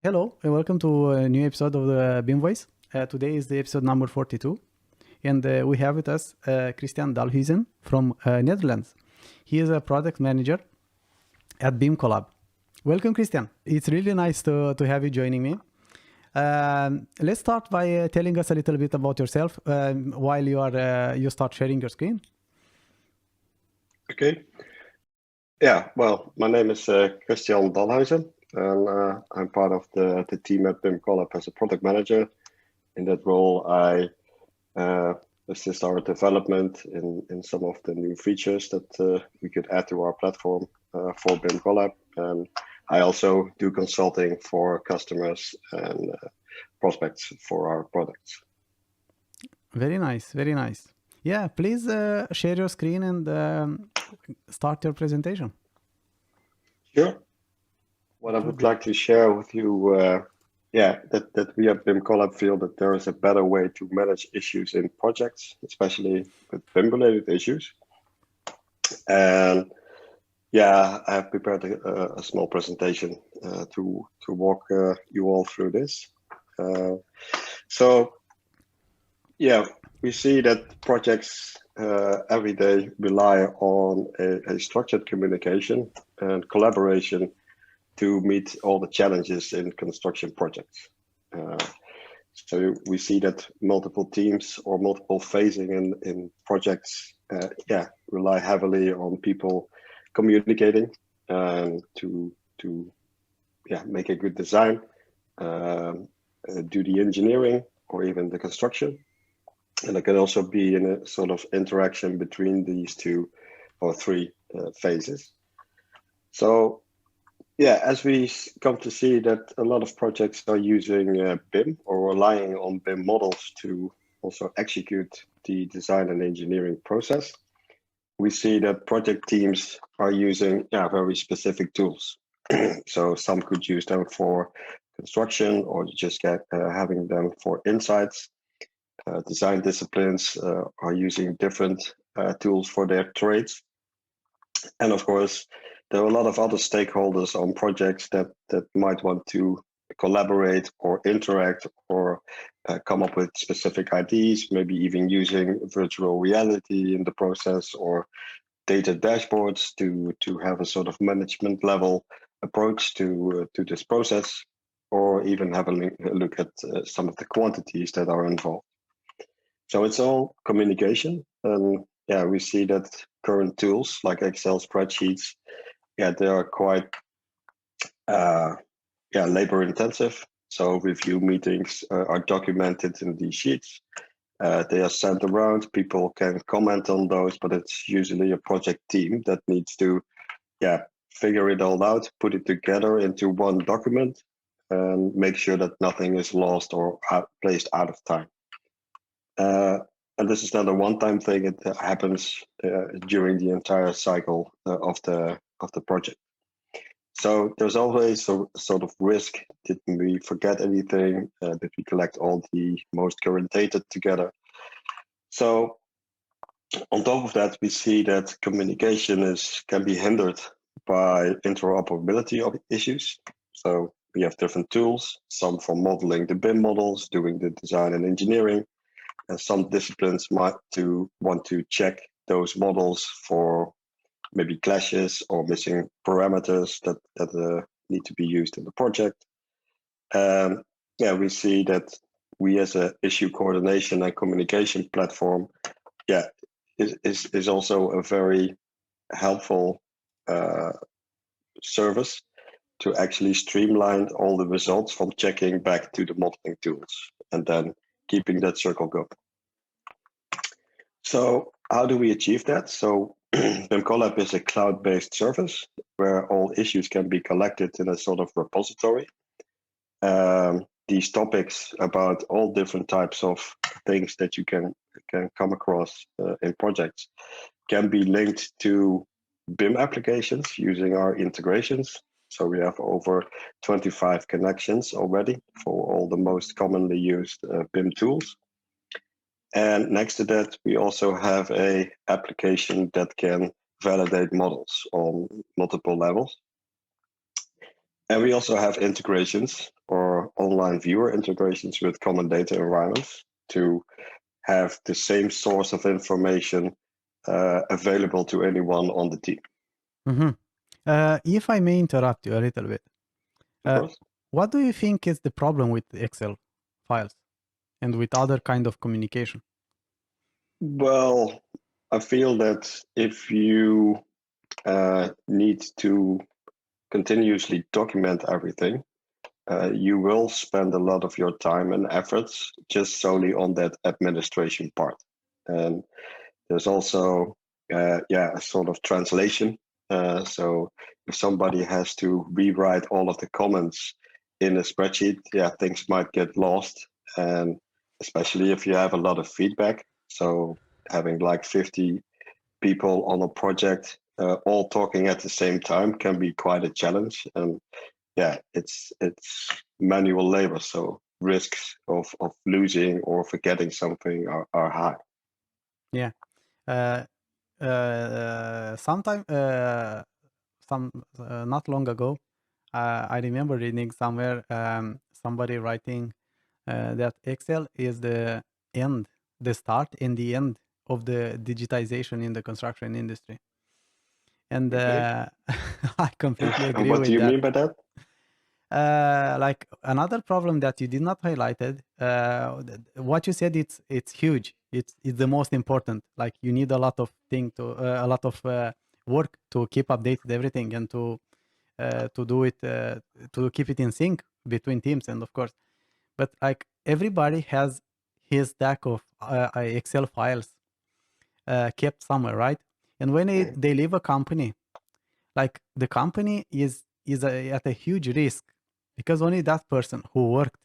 Hello and welcome to a new episode of the BIMvoice. Today is the episode number 42, and we have with us Christian Dalhuizen from Netherlands. He is a product manager at BIMcollab. Welcome, Christian. It's really nice to have you joining me. Let's start by telling us a little bit about yourself while you start sharing your screen. Okay. Yeah, well, my name is Christian Dalhuizen, and I'm part of the team at BIMcollab as a product manager. In that role, I assist our development in some of the new features that we could add to our platform for BIMcollab. And I also do consulting for customers and prospects for our products. Very nice, very nice. Yeah, please share your screen and start your presentation. Sure. What I would like to share with you, that we at BIMcollab feel that there is a better way to manage issues in projects, especially with BIM-related issues. And yeah, I have prepared a small presentation to walk you all through this. So yeah, we see that projects every day rely on a structured communication and collaboration to meet all the challenges in construction projects. So we see that multiple teams or multiple phasing in projects rely heavily on people communicating to make a good design, do the engineering or even the construction. And it can also be in a sort of interaction between these two or three phases. So yeah, as we come to see that a lot of projects are using BIM or relying on BIM models to also execute the design and engineering process, we see that project teams are using very specific tools. So some could use them for construction or just having them for insights. Design disciplines are using different tools for their trades. And of course, there are a lot of other stakeholders on projects that might want to collaborate or interact or come up with specific ideas, maybe even using virtual reality in the process or data dashboards to have a sort of management level approach to this process, or even have a look at some of the quantities that are involved. So it's all communication. And we see that current tools like Excel spreadsheets, they are quite labor intensive. So review meetings are documented in these sheets. They are sent around, people can comment on those, but it's usually a project team that needs to figure it all out, put it together into one document, and make sure that nothing is lost or placed out of time. And this is not a one-time thing; it happens during the entire cycle of the project. So there's always a sort of risk. Did we forget anything? Did we collect all the most current data together? So on top of that, we see that communication can be hindered by interoperability of issues. So we have different tools, some for modeling the BIM models, doing the design and engineering, and some disciplines might want to check those models for maybe clashes or missing parameters that need to be used in the project. We see that we as an issue coordination and communication platform, is also a very helpful service to actually streamline all the results from checking back to the modeling tools and then keeping that circle going. So how do we achieve that? So BIMcollab is a cloud-based service where all issues can be collected in a sort of repository. These topics about all different types of things that you can come across in projects can be linked to BIM applications using our integrations. So we have over 25 connections already for all the most commonly used BIM tools. And next to that, we also have a application that can validate models on multiple levels. And we also have integrations or online viewer integrations with common data environments to have the same source of information available to anyone on the team. Mm-hmm. If I may interrupt you a little bit, Of course. what do you think is the problem with Excel files and with other kind of communication? Well, I feel that if you need to continuously document everything, you will spend a lot of your time and efforts just solely on that administration part. And there's also, a sort of translation. So if somebody has to rewrite all of the comments in a spreadsheet, things might get lost. And especially if you have a lot of feedback. So having like 50 people on a project all talking at the same time can be quite a challenge. And it's manual labor, so risks of losing or forgetting something are high. Yeah. Sometime, not long ago, I remember reading somewhere somebody writing that Excel is the start and the end of the digitization in the construction industry. And Okay. I completely And agree what do with you that. mean by that? Like another problem that you did not highlighted, what you said, it's huge. It's the most important. Like you need a lot of a lot of work to keep updated everything and to do it to keep it in sync between teams and of course. But like everybody has his stack of Excel files kept somewhere, right? And when they leave a company, like the company is at a huge risk because only that person who worked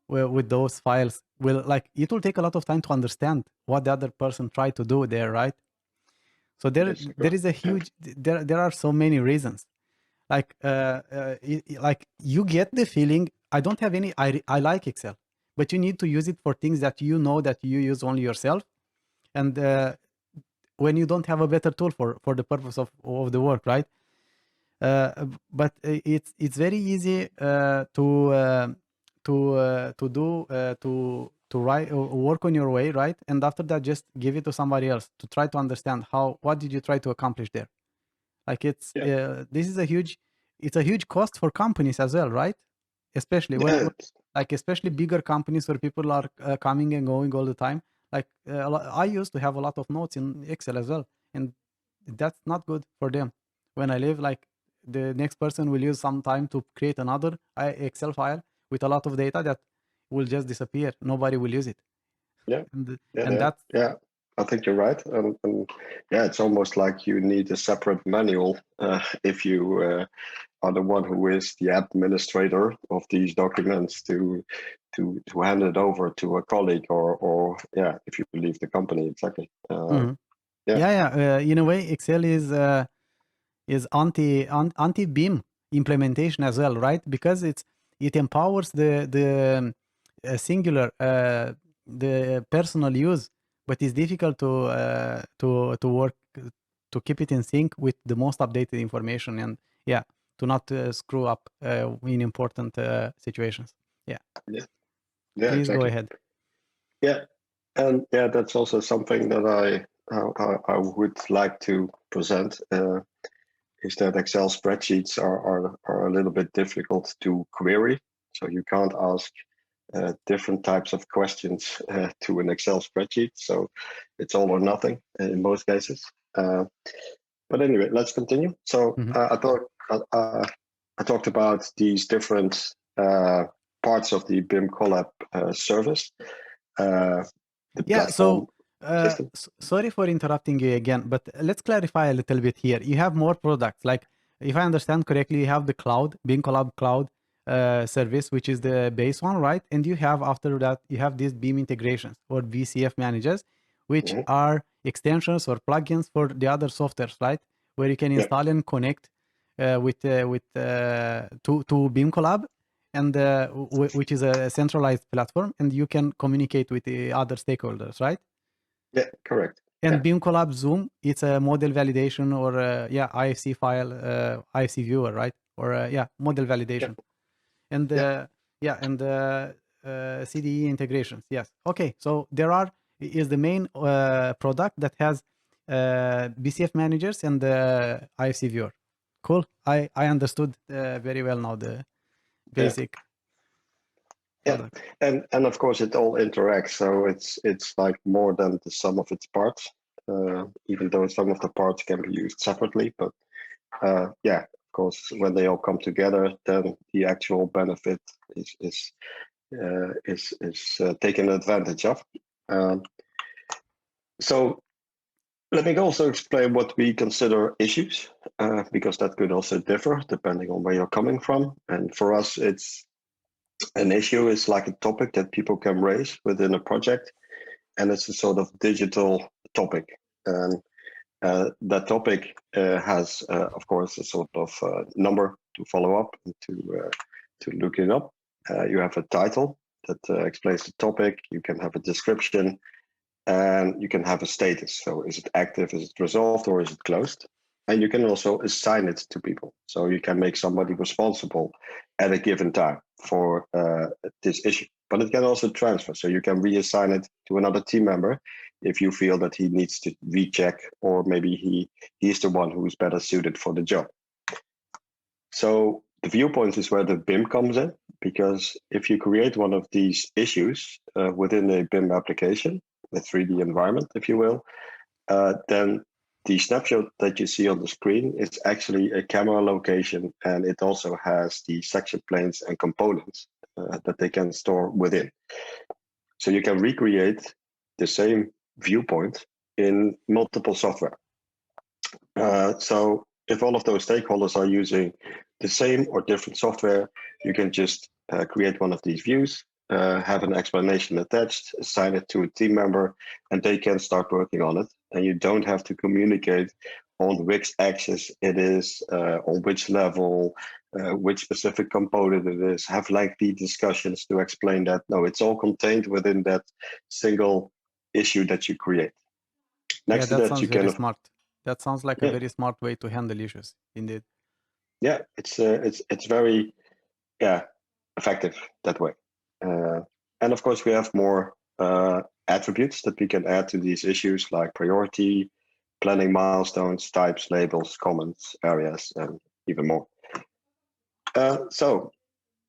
with those files will, like, it will take a lot of time to understand what the other person tried to do there, right? So Yes, there is a huge there are so many reasons. Like like you get the feeling I don't have any I like Excel, but you need to use it for things that you know that you use only yourself, and when you don't have a better tool for the purpose of the work, right? But it's very easy to write work on your way, right? And after that, just give it to somebody else to try to understand what did you try to accomplish there. Like this is it's a huge cost for companies as well, right? Especially when like especially bigger companies where people are coming and going all the time. Like I used to have a lot of notes in Excel as well, and that's not good for them. When I live, like the next person will use some time to create another Excel file with a lot of data that will just disappear. Nobody will use it. Yeah, and that's I think you're right, and it's almost like you need a separate manual if you are the one who is the administrator of these documents to hand it over to a colleague or if you leave the company. Exactly. In a way, Excel is anti BIM implementation as well, right? Because it empowers the singular the personal use, but it's difficult to work to keep it in sync with the most updated information and to not screw up in important situations. Yeah, Please exactly. go ahead. And that's also something that I would like to present. Is that Excel spreadsheets are a little bit difficult to query. So you can't ask different types of questions to an Excel spreadsheet. So it's all or nothing in most cases. But anyway, let's continue. So I talked about these different parts of the BIMcollab service. Sorry for interrupting you again, but let's clarify a little bit here. You have more products. Like, if I understand correctly, you have the cloud, BIMcollab cloud service, which is the base one, right? And you have, after that, you have these BIM integrations or VCF managers, which are extensions or plugins for the other softwares, right? Where you can install and connect to BIMcollab, and which is a centralized platform, and you can communicate with the other stakeholders, right? Yeah, correct. And BIMcollab Zoom, it's a model validation or IFC file, IFC viewer, right? or model validation, and CDE integrations. Yes. Okay. So there is the main product that has BCF managers and the IFC viewer. Cool. I understood very well now the basic. Product. And of course it all interacts. So it's like more than the sum of its parts. Even though some of the parts can be used separately, but of course, when they all come together, then the actual benefit is taken advantage of. So let me also explain what we consider issues, because that could also differ depending on where you're coming from. And for us, it's an issue is like a topic that people can raise within a project, and it's a sort of digital topic. And that topic has, of course, a sort of number to follow up and to look it up. You have a title that explains the topic. You can have a description, and you can have a status. So is it active, is it resolved, or is it closed? And you can also assign it to people. So you can make somebody responsible at a given time for this issue. But it can also transfer. So you can reassign it to another team member if you feel that he needs to recheck, or maybe he's the one who is better suited for the job. So the viewpoint is where the BIM comes in, because if you create one of these issues within a BIM application, the 3D environment, if you will, then the snapshot that you see on the screen is actually a camera location, and it also has the section planes and components that they can store within. So you can recreate the same viewpoint in multiple software. So if all of those stakeholders are using the same or different software, you can just create one of these views, have an explanation attached, assign it to a team member, and they can start working on it. And you don't have to communicate on which axis it is, on which level, which specific component it is, have lengthy discussions to explain that. No, it's all contained within that single issue that you create. Next to that, you can. Smart. That sounds like a very smart way to handle issues, indeed. Yeah, it's very effective that way. And of course, we have more attributes that we can add to these issues, like priority, planning milestones, types, labels, comments, areas, and even more. So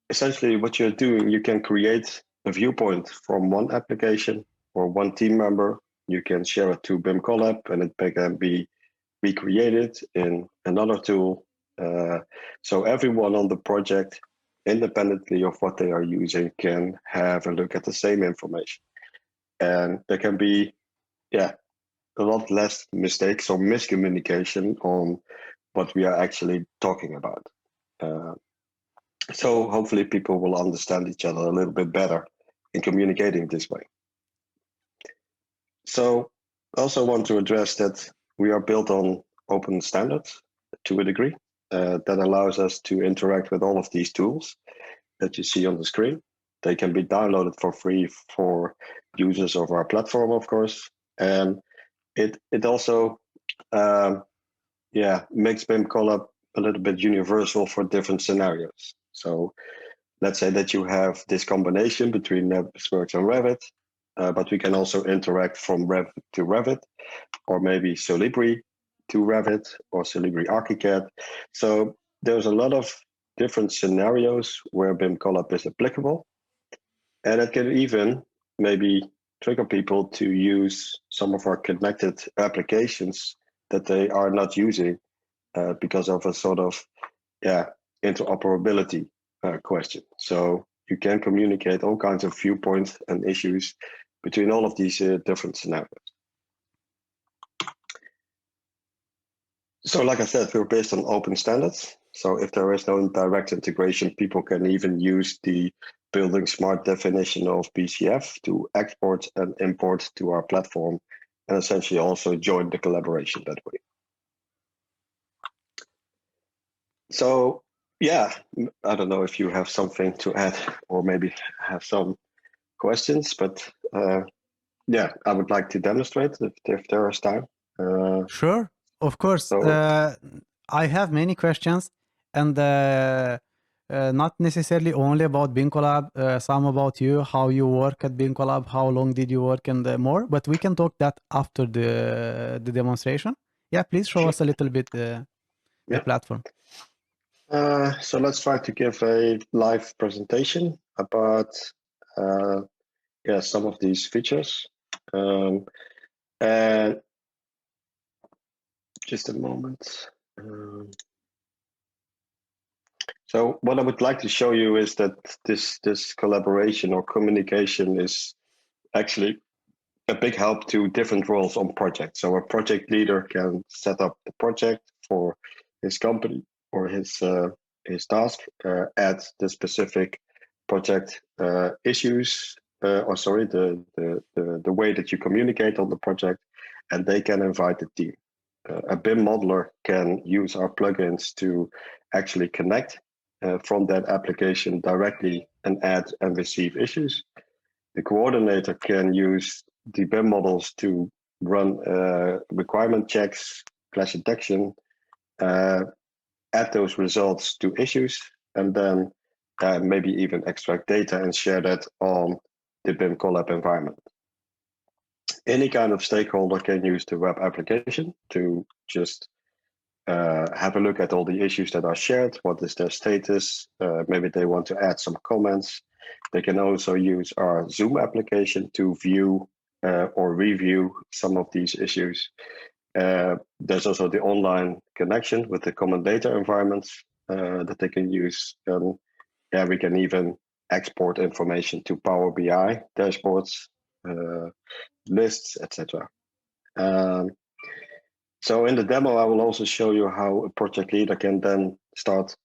essentially what you're doing, you can create a viewpoint from one application or one team member. You can share it to BIMcollab, and it can be recreated in another tool. So everyone on the project, independently of what they are using, can have a look at the same information. And there can be, a lot less mistakes or miscommunication on what we are actually talking about. So hopefully people will understand each other a little bit better in communicating this way. So I also want to address that we are built on open standards to a degree that allows us to interact with all of these tools that you see on the screen. They can be downloaded for free for users of our platform, of course. And it also makes BIMcollab a little bit universal for different scenarios. So let's say that you have this combination between Navisworks and Revit, but we can also interact from Revit to Revit, or maybe Solibri to Revit, or Solibri Archicad. So there's a lot of different scenarios where BIMcollab is applicable. And it can even maybe trigger people to use some of our connected applications that they are not using because of a sort of interoperability question. So you can communicate all kinds of viewpoints and issues between all of these different scenarios. So like I said, we're based on open standards. So if there is no direct integration, people can even use the Building Smart definition of BCF to export and import to our platform, and essentially also join the collaboration that way. So I don't know if you have something to add or maybe have some questions, but I would like to demonstrate if there is time. Sure, of course. I have many questions, and not necessarily only about BIMcollab, some about you, how you work at BIMcollab, how long did you work, and more. But we can talk that after the demonstration. Yeah, please show us a little bit the platform. So let's try to give a live presentation about some of these features. And just a moment. So what I would like to show you is that this collaboration or communication is actually a big help to different roles on projects. So a project leader can set up the project for his company or his task, add the specific project issues, the way that you communicate on the project, and they can invite the team. A BIM modeler can use our plugins to actually connect from that application directly and add and receive issues. The coordinator can use the BIM models to run requirement checks, clash detection, add those results to issues, and then maybe even extract data and share that on the BIMcollab environment. Any kind of stakeholder can use the web application to just have a look at all the issues that are shared. What is their status? Maybe they want to add some comments. They can also use our Zoom application to view or review some of these issues. There's also the online connection with the common data environments that they can use. We can even export information to Power BI dashboards, lists, etc. So in the demo, I will also show you how a project leader can then start,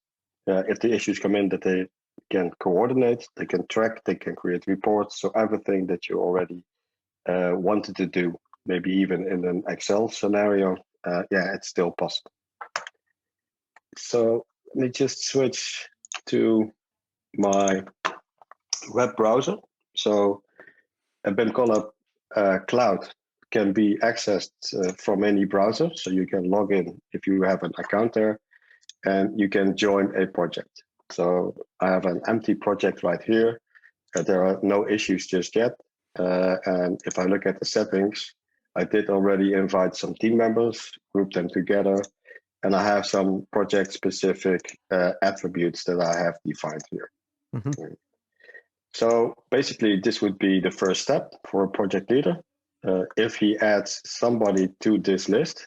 if the issues come in, that they can coordinate, they can track, they can create reports. So everything that you already wanted to do, maybe even in an Excel scenario, it's still possible. So let me just switch to my web browser. So a BIMcollab Cloud can be accessed from any browser. So you can log in if you have an account there, and you can join a project. So I have an empty project right here. There are no issues just yet. And if I look at the settings, I did already invite some team members, group them together, and I have some project-specific attributes that I have defined here. Mm-hmm. So basically, this would be the first step for a project leader. If he adds somebody to this list,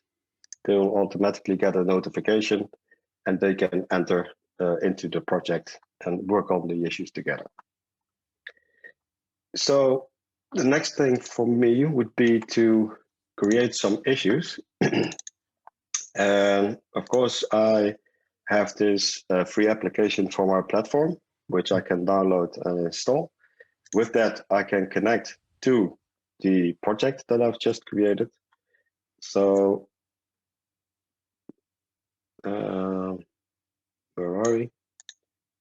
they will automatically get a notification, and they can enter into the project and work on the issues together. So the next thing for me would be to create some issues. And of course, I have this free application from our platform, which I can download and install. With that, I can connect to the project that I've just created. So where are we?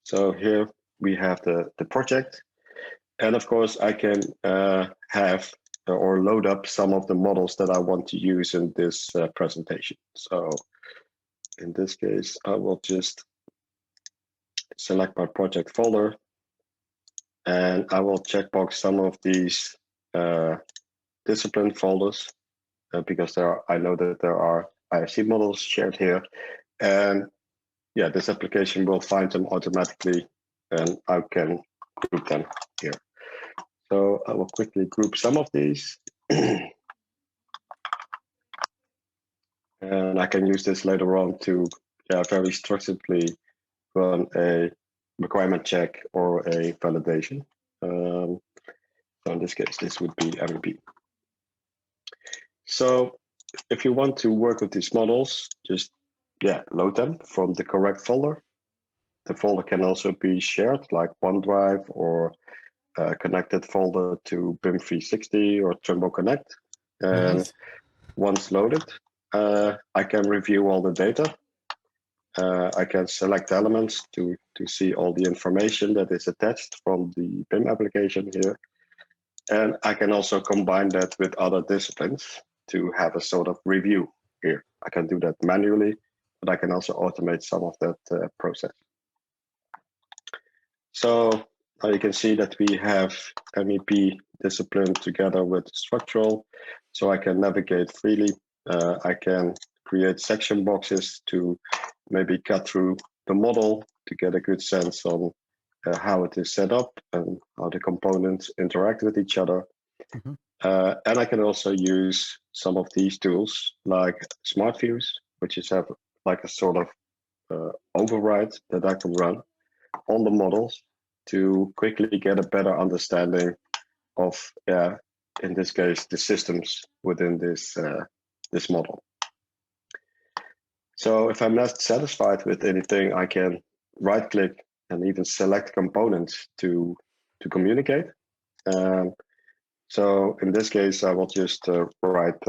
So here we have the project. And of course, I can have or load up some of the models that I want to use in this presentation. So in this case, I will just select my project folder, and I will checkbox some of these discipline folders because I know that there are IFC models shared here. And this application will find them automatically, and I can group them here. So I will quickly group some of these. And I can use this later on to very structuredly run a requirement check or a validation. So in this case, this would be MVP. So if you want to work with these models, just load them from the correct folder. The folder can also be shared like OneDrive or a connected folder to BIM 360 or Trimble Connect. And once loaded, I can review all the data. I can select elements to see all the information that is attached from the BIM application here. And I can also combine that with other disciplines to have a sort of review here. I can do that manually, but I can also automate some of that process. So now you can see that we have MEP discipline together with structural, so I can navigate freely. I can create section boxes to maybe cut through the model to get a good sense on how it is set up and how the components interact with each other. Mm-hmm. And I can also use some of these tools like Smart Views, which is have like a sort of override that I can run on the models to quickly get a better understanding of, in this case, the systems within this this model. So if I'm not satisfied with anything, I can right-click and even select components to communicate. So in this case, I will just write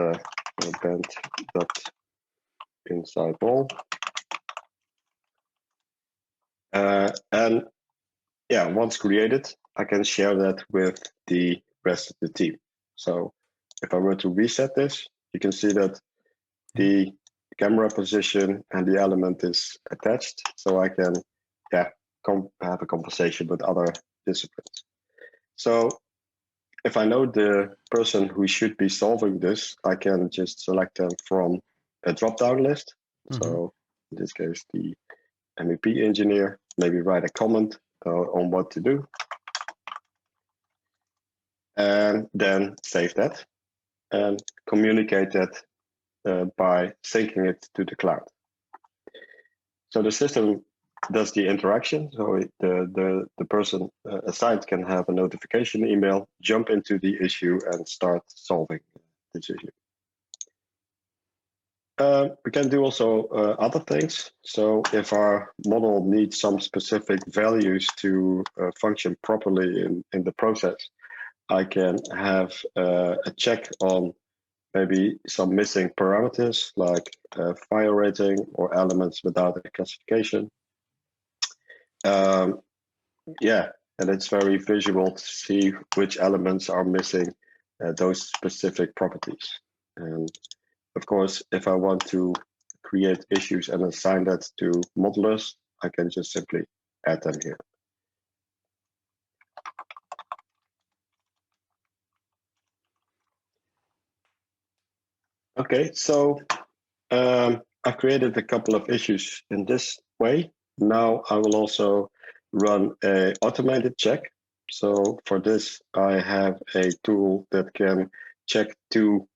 band dot inside wall, and yeah, once created, I can share that with the rest of the team. So if I were to reset this, you can see that the camera position and the element is attached, so I can have a conversation with other disciplines. So if I know the person who should be solving this, I can just select them from a drop-down list. Mm-hmm. So in this case, the MEP engineer, maybe write a comment on what to do, and then save that and communicate that by syncing it to the cloud. So the system does the interaction. So the person assigned can have a notification email, jump into the issue, and start solving this issue. We can do also other things. So if our model needs some specific values to function properly in the process, I can have a check on maybe some missing parameters like fire rating or elements without a classification. And it's very visual to see which elements are missing those specific properties. And of course, if I want to create issues and assign that to modelers, I can just simply add them here. Okay, so I've created a couple of issues in this way. Now I will also run an automated check. So for this, I have a tool that can check two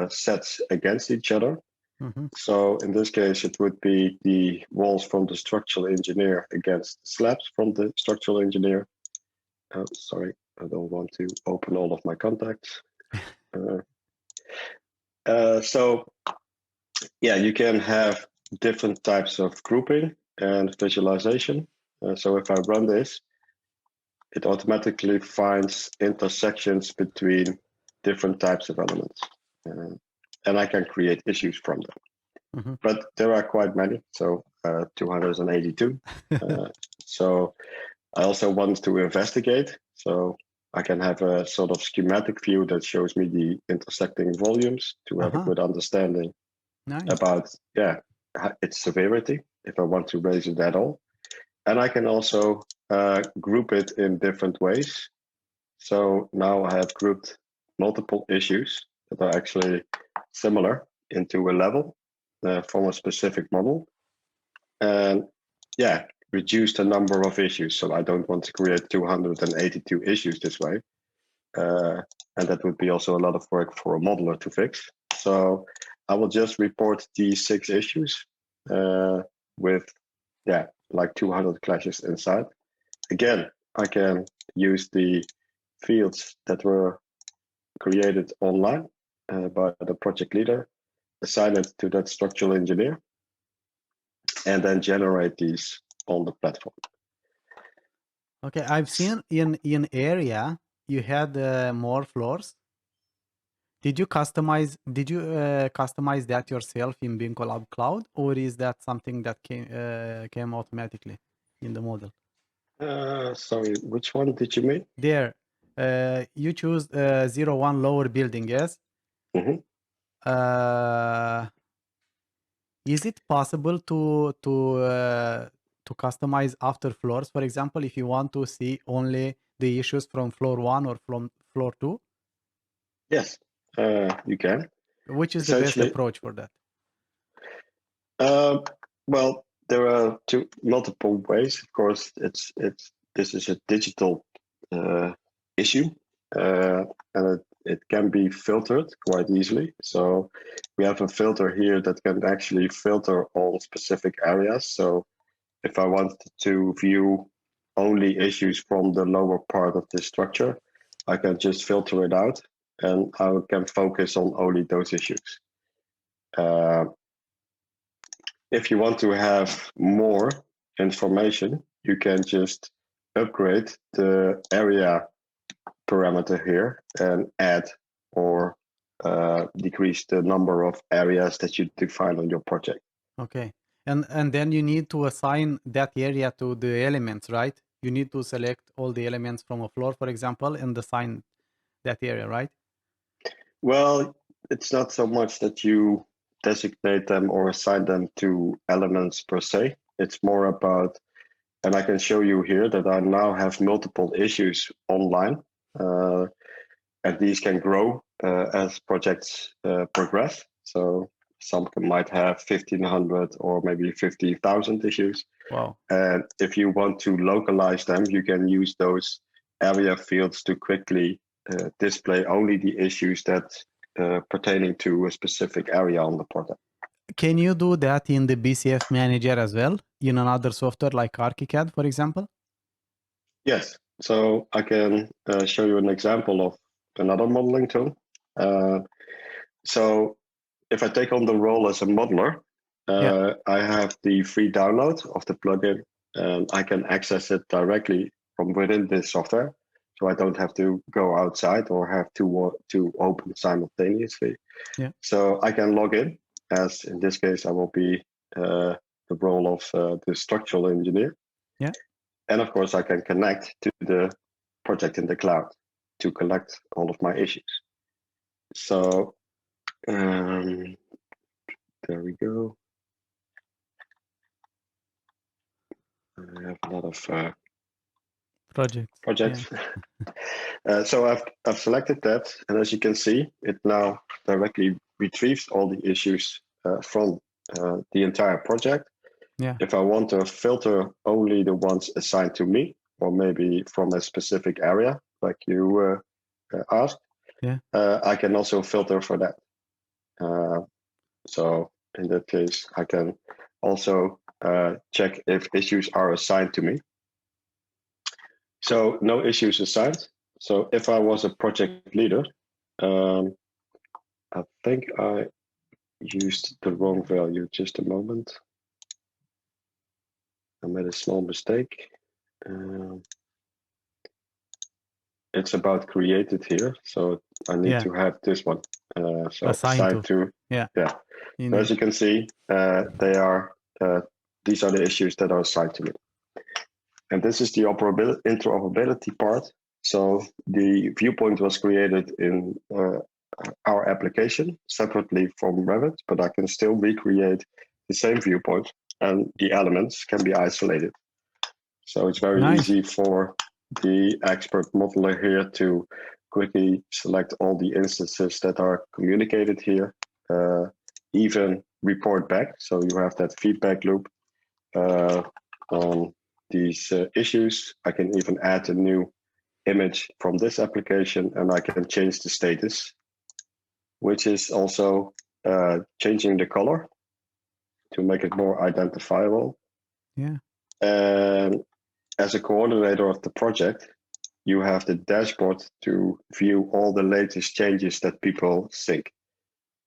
sets against each other. Mm-hmm. So in this case, it would be the walls from the structural engineer against the slabs from the structural engineer. Oh, sorry, I don't want to open all of my contacts. So yeah, you can have different types of grouping and visualization. So if I run this, it automatically finds intersections between different types of elements. And I can create issues from them. Mm-hmm. But there are quite many, so 282. So I also want to investigate. So I can have a sort of schematic view that shows me the intersecting volumes to have a good understanding about its severity, if I want to raise it at all. And I can also group it in different ways. So now I have grouped multiple issues that are actually similar into a level from a specific model, and reduce the number of issues. So I don't want to create 282 issues this way, and that would be also a lot of work for a modeler to fix. So I will just report these 6 issues with like 200 clashes inside. Again, I can use the fields that were created online by the project leader, assign it to that structural engineer, and then generate these on the platform. Okay, I've seen in area you had more floors. Did you customize that yourself in BIMcollab Cloud, or is that something that came automatically in the model? Sorry, which one did you mean? There, you choose 01 lower building, yes? Mm-hmm. Is it possible to customize after floors? For example, if you want to see only the issues from floor 1 or from floor 2, Yes, you can. which is the best Essentially, approach for that? well, there are multiple ways. Of course, this is a digital issue, and it can be filtered quite easily. So we have a filter here that can actually filter all specific areas. So if I wanted to view only issues from the lower part of the structure, I can just filter it out, and I can focus on only those issues. If you want to have more information, you can just upgrade the area parameter here and add or decrease the number of areas that you define on your project. Okay. And then you need to assign that area to the elements, right? You need to select all the elements from a floor, for example, and assign that area, right? Well, it's not so much that you designate them or assign them to elements per se. It's more about, and I can show you here that I now have multiple issues online, and these can grow as projects progress. So some might have 1,500 or maybe 50,000 issues. Wow. And if you want to localize them, you can use those area fields to quickly display only the issues that pertaining to a specific area on the project. Can you do that in the BCF manager as well, in another software like Archicad, for example? Yes, so I can show you an example of another modeling tool. So if I take on the role as a modeler, I have the free download of the plugin, and I can access it directly from within this software. So I don't have to go outside or have to open simultaneously. Yeah. So I can log in, as in this case, I will be the role of the structural engineer. Yeah. And of course, I can connect to the project in the cloud to collect all of my issues. So there we go. I have a lot of projects. Yeah. So I've selected that, and as you can see, it now directly retrieves all the issues from the entire project. Yeah. If I want to filter only the ones assigned to me, or maybe from a specific area, like you asked, I can also filter for that. So in that case, I can also check if issues are assigned to me. So no issues assigned. So if I was a project leader, I think I used the wrong value. Just a moment. I made a small mistake. It's about created here, so I need to have this one. So assigned to. Yeah. So as you can see, they are these are the issues that are assigned to me. And this is the interoperability part. So the viewpoint was created in our application separately from Revit, but I can still recreate the same viewpoint, and the elements can be isolated. So it's very easy for the expert modeler here to quickly select all the instances that are communicated here, even report back. So you have that feedback loop on these issues. I can even add a new image from this application, and I can change the status, which is also changing the color to make it more identifiable. Yeah. And as a coordinator of the project, you have the dashboard to view all the latest changes that people think.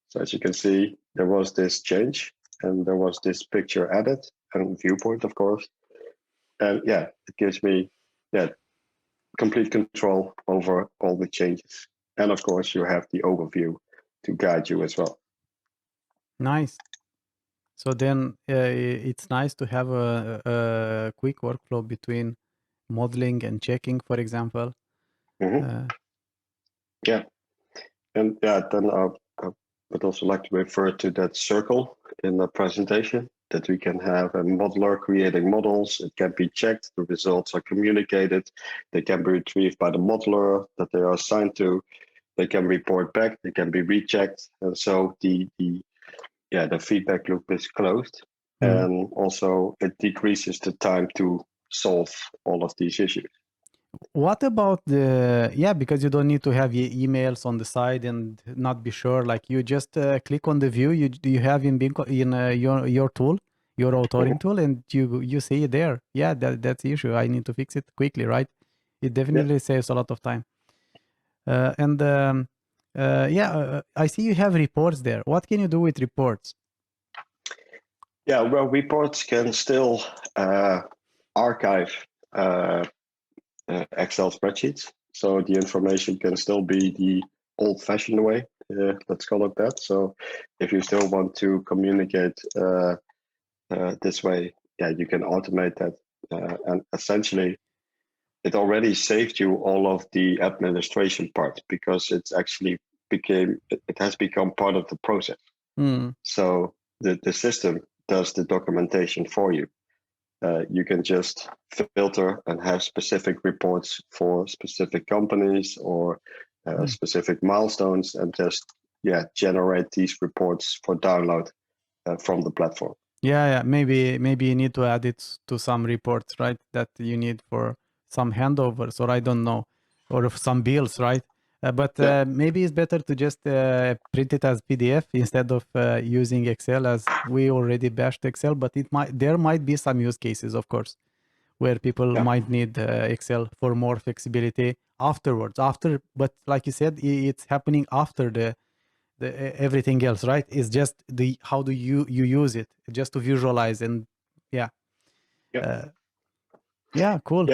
So as you can see, there was this change, and there was this picture added, and viewpoint, of course. And yeah, it gives me complete control over all the changes. And of course, you have the overview to guide you as well. Nice. So then it's nice to have a quick workflow between modeling and checking, for example. Mm-hmm. Yeah. And then would also like to refer to that circle in the presentation, that we can have a modeler creating models. It can be checked, the results are communicated, they can be retrieved by the modeler that they are assigned to, they can report back, they can be rechecked, and so the feedback loop is closed. And also it decreases the time to solve all of these issues. What about because you don't need to have emails on the side and not be sure, like you just click on the view you have in your tool, your authoring tool, and you see it there. Yeah, that's the issue. I need to fix it quickly, right? It definitely saves a lot of time. I see you have reports there. What can you do with reports? Yeah, well, reports can still archive Excel spreadsheets. So the information can still be the old-fashioned way, let's call it that. So if you still want to communicate this way, yeah, you can automate that. And essentially, it already saved you all of the administration part, because it's actually it has become part of the process. So the system does the documentation for you. You can just filter and have specific reports for specific companies or specific milestones, and just generate these reports for download from the platform. Yeah, maybe you need to add it to some reports, right? That you need for some handovers, or I don't know, or some bills, right? But maybe it's better to just print it as PDF instead of using Excel, as we already bashed Excel. But there might be some use cases, of course, where people might need Excel for more flexibility afterwards. But like you said, it's happening after the everything else, right? It's just how do you use it, just to visualize. And cool.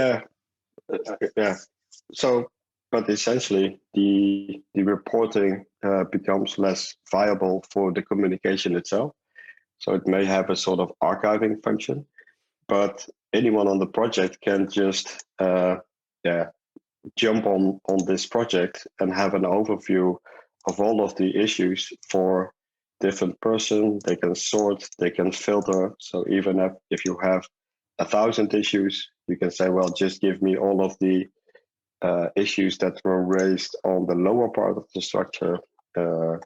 So, but essentially the reporting becomes less viable for the communication itself. So it may have a sort of archiving function, but anyone on the project can just jump on this project and have an overview of all of the issues for different person. They can sort, they can filter. So even if you have 1,000 issues, you can say, well, just give me all of the issues that were raised on the lower part of the structure. You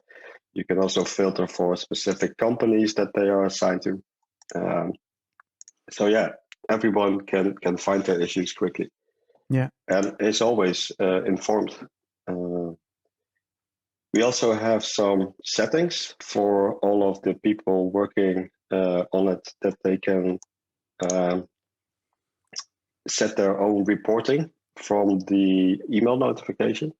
can also filter for specific companies that they are assigned to. So yeah, everyone can find their issues quickly. Yeah, and is always informed. We also have some settings for all of the people working on it, that they can set their own reporting from the email notification.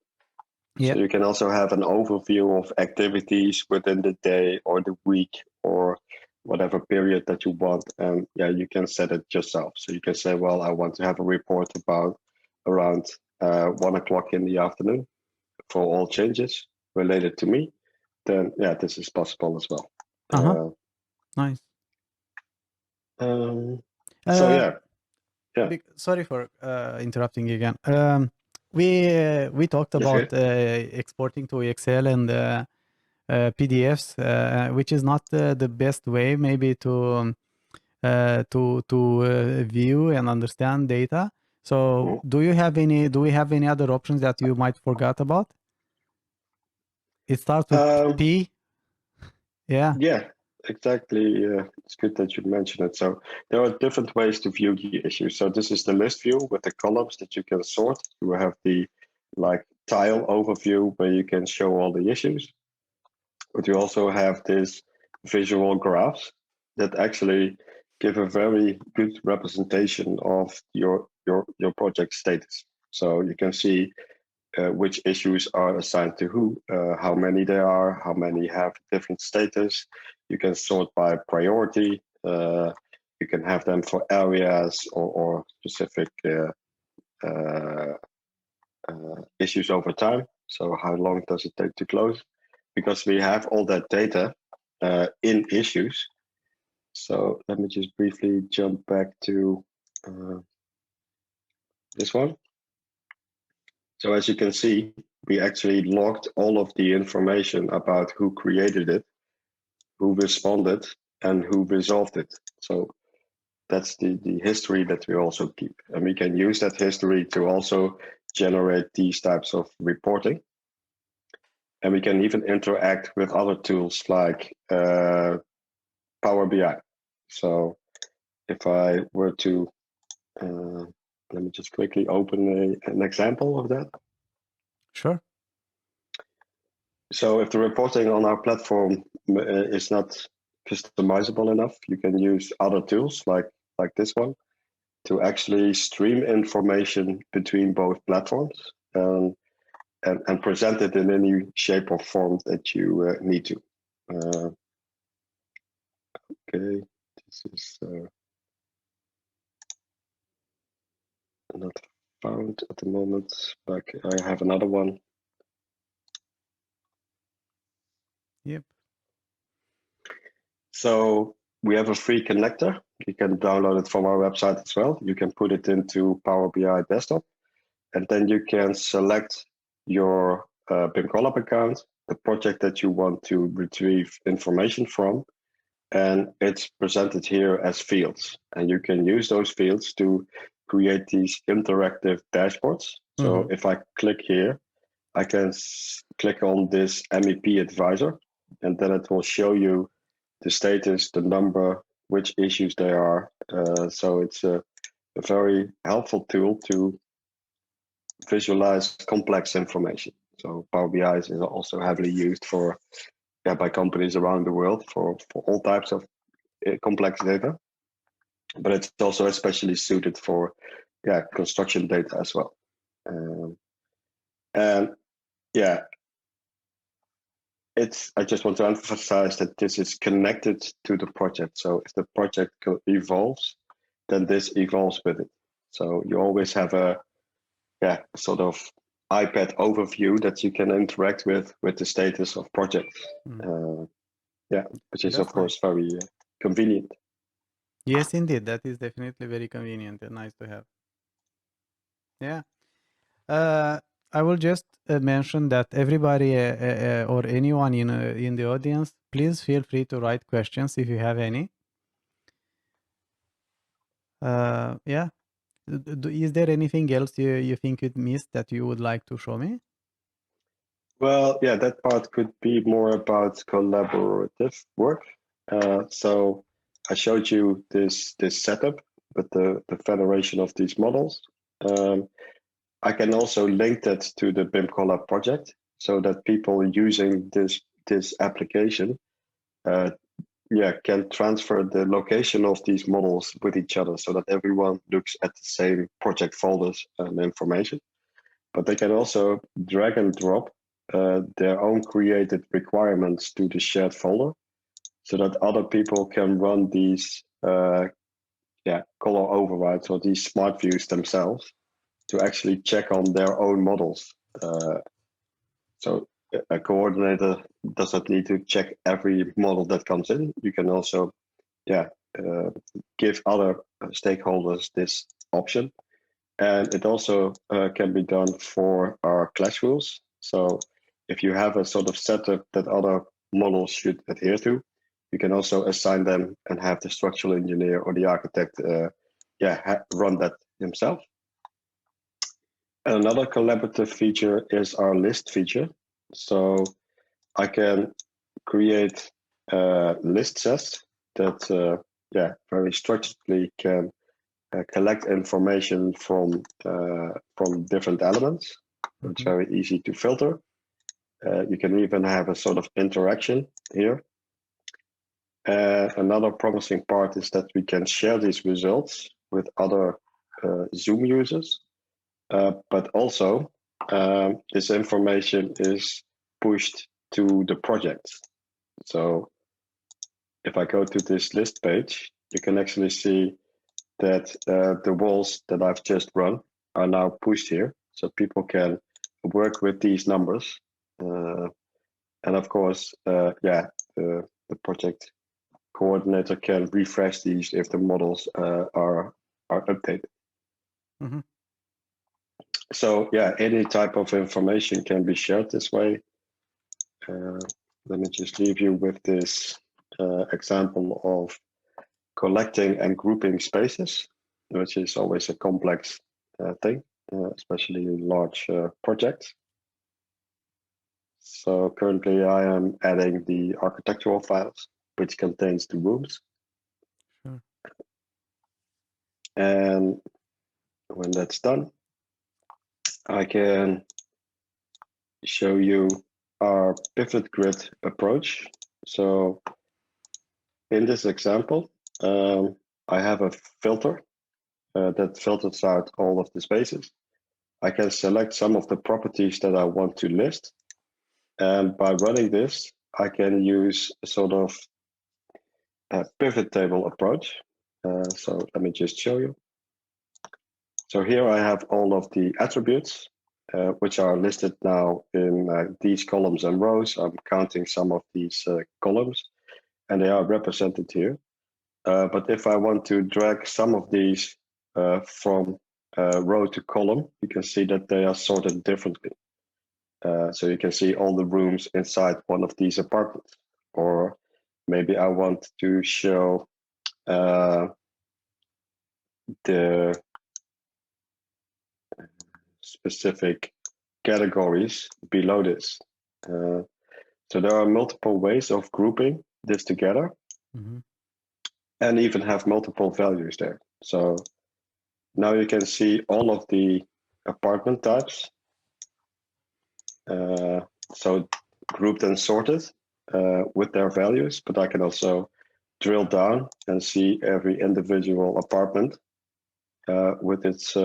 yeah. So you can also have an overview of activities within the day or the week or whatever period that you want. And you can set it yourself. So you can say, well, I want to have a report about around 1 o'clock in the afternoon for all changes related to me. Then this is possible as well. Nice. Sorry for interrupting again. We talked about exporting to Excel and PDFs, which is not the best way maybe to view and understand data. So do we have any other options that you might forgot about? It starts with P. Yeah, exactly. It's good that you mentioned it. So there are different ways to view the issue. So this is the list view with the columns that you can sort. You have the tile overview where you can show all the issues. But you also have this visual graphs that actually give a very good representation of your project status. So you can see which issues are assigned to who, how many there are, how many have different status. You can sort by priority. You can have them for areas or specific issues over time. So how long does it take to close? Because we have all that data in issues. So let me just briefly jump back to this one. So as you can see, we actually logged all of the information about who created it, who responded, and who resolved it. So that's the history that we also keep. And we can use that history to also generate these types of reporting. And we can even interact with other tools like Power BI. So if I were to, let me just quickly open an example of that. Sure. So if the reporting on our platform is not customizable enough, you can use other tools like this one to actually stream information between both platforms and present it in any shape or form that you need to. Okay, this is not found at the moment, but I have another one. Yep. So we have a free connector. You can download it from our website as well. You can put it into Power BI desktop, and then you can select your BIMcollab account, the project that you want to retrieve information from, and it's presented here as fields. And you can use those fields to create these interactive dashboards. So if I click here, I can click on this MEP advisor, and then it will show you the status, the number, which issues there are. So it's a very helpful tool to visualize complex information. So Power BI is also heavily used by companies around the world for all types of complex data, but it's also especially suited for construction data as well. And yeah, I just want to emphasize that this is connected to the project. So if the project evolves, then this evolves with it. So you always have a sort of iPad overview that you can interact with the status of projects. Which is of course very convenient. Yes, indeed. That is definitely very convenient and nice to have. Yeah. I will just mention that everybody or anyone in the audience, please feel free to write questions if you have any. Yeah. Is there anything else you think you missed that you would like to show me? Well, yeah, that part could be more about collaborative work. So I showed you this setup with the federation of these models. I can also link that to the BIMcollab project so that people using this application can transfer the location of these models with each other so that everyone looks at the same project folders and information. But they can also drag and drop their own created requirements to the shared folder so that other people can run these color overrides or these smart views themselves to actually check on their own models. So a coordinator doesn't need to check every model that comes in. You can also give other stakeholders this option. And it also can be done for our clash rules. So if you have a sort of setup that other models should adhere to, you can also assign them and have the structural engineer or the architect run that himself. And another collaborative feature is our list feature. So I can create list sets that very structuredly can collect information from different elements. It's very easy to filter. You can even have a sort of interaction here. Another promising part is that we can share these results with other Zoom users, but also this information is pushed to the project. So if I go to this list page, you can actually see that the walls that I've just run are now pushed here. So people can work with these numbers. And of course, the project coordinator can refresh these if the models are updated. So yeah, any type of information can be shared this way. Let me just leave you with this example of collecting and grouping spaces, which is always a complex thing, especially in large projects. So currently I am adding the architectural files, which contains the rooms. Sure. And when that's done, I can show you our pivot grid approach. So in this example, I have a filter that filters out all of the spaces. I can select some of the properties that I want to list. And by running this, I can use a sort of a pivot table approach. So let me just show you. So here I have all of the attributes, which are listed now in these columns and rows. I'm counting some of these columns, and they are represented here. But if I want to drag some of these from row to column, you can see that they are sorted differently. So you can see all the rooms inside one of these apartments. Or maybe I want to show the specific categories below this. So there are multiple ways of grouping this together, and even have multiple values there. So now you can see all of the apartment types, so grouped and sorted with their values, but I can also drill down and see every individual apartment with its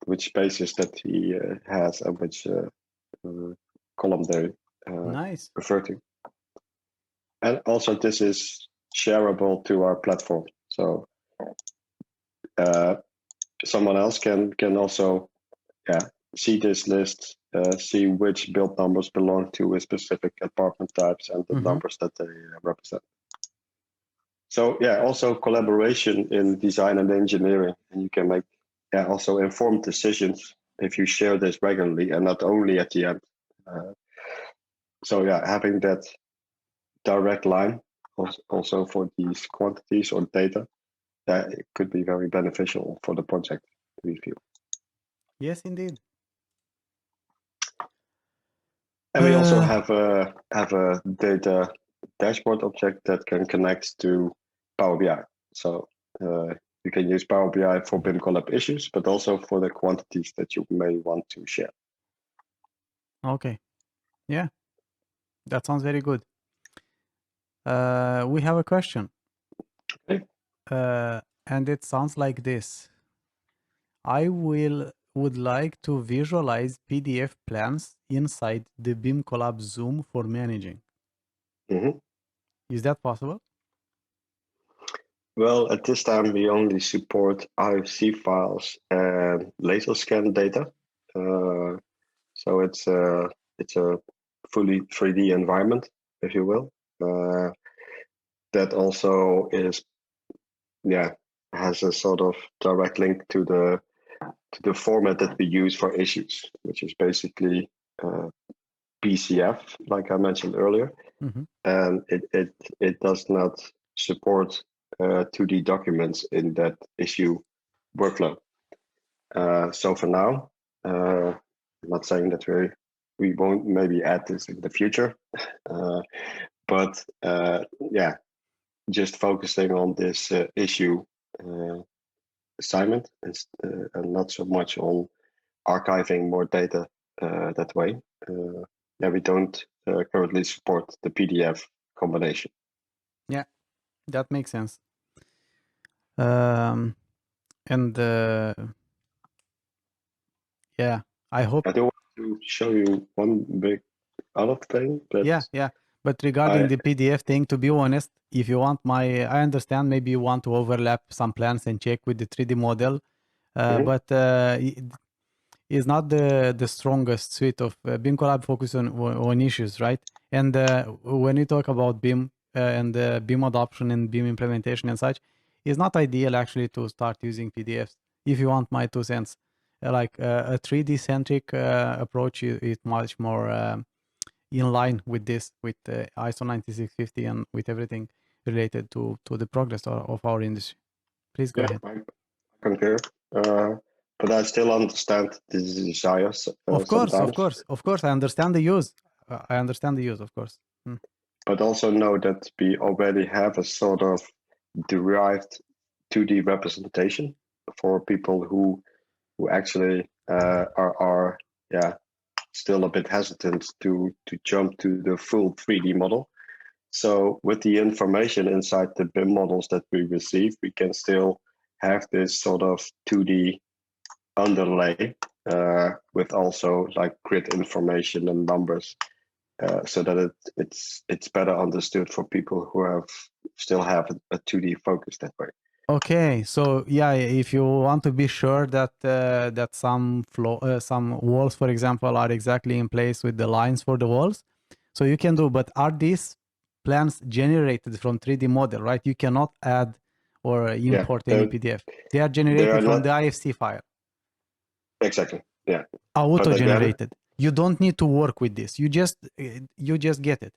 which spaces that he has and which column they Nice. refer to. And also this is shareable to our platform. So someone else can also see this list, see which build numbers belong to a specific apartment types and the numbers that they represent. So also collaboration in design and engineering, and you can make also informed decisions if you share this regularly and not only at the end. So having that direct line also for these quantities or data, it could be very beneficial for the project, we feel. Yes, indeed. And we also have a data dashboard object that can connect to Power BI. So you can use Power BI for BIMcollab issues, but also for the quantities that you may want to share. Okay. Yeah, that sounds very good. We have a question. Okay. And it sounds like this. I would like to visualize PDF plans inside the BIMcollab Zoom for managing. Is that possible? Well, at this time, we only support IFC files and laser scan data. So it's a fully 3D environment, if you will. That also is, has a sort of direct link to the format that we use for issues, which is basically PCF, like I mentioned earlier, and it does not support 2D documents in that issue workflow. So for now, I'm not saying that we won't maybe add this in the future, but just focusing on this issue assignment and not so much on archiving more data that way. We don't currently support the PDF combination. Yeah, that makes sense. I hope. I do want to show you one big other thing. But regarding the PDF thing, to be honest, if you want I understand maybe you want to overlap some plans and check with the 3D model, but it's not the strongest suite of BIMcollab focus on issues, right? And when you talk about BIM and BIM adoption and BIM implementation and such, it's not ideal actually to start using PDFs, if you want my 2 cents. like a 3D centric approach is much more in line with this, with ISO 9650 and with everything related to the progress of our industry. Please go ahead. I concur. But I still understand the desires sometimes. Of course. I understand the use. Of course. But also know that we already have a sort of derived 2D representation for people who actually are still a bit hesitant to jump to the full 3D model. So with the information inside the BIM models that we receive, we can still have this sort of 2D underlay with also like grid information and numbers, so that it's better understood for people who still have a 2D focus that way. Okay, so yeah, if you want to be sure that that some walls, for example, are exactly in place with the lines for the walls, so you can do. But are these plans generated from 3D model, right? You cannot add or import any PDF. They are generated from the IFC file. Exactly. Yeah. Auto-generated. You don't need to work with this. You just get it.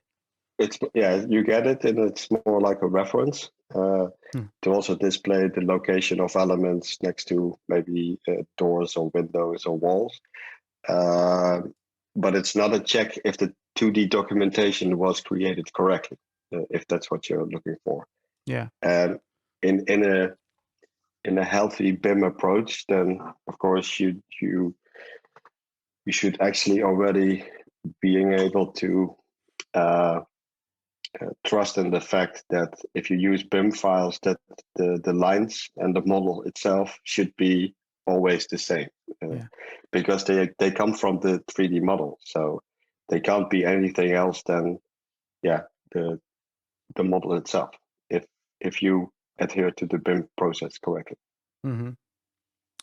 You get it, and it's more like a reference to also display the location of elements next to maybe doors or windows or walls. But it's not a check if the 2D documentation was created correctly, if that's what you're looking for. Yeah. And in a healthy BIM approach, then of course you should actually already being able to trust in the fact that if you use BIM files, that the lines and the model itself should be always the same, because they come from the 3D model, so they can't be anything else than the model itself if you adhere to the BIM process correctly. Mm-hmm.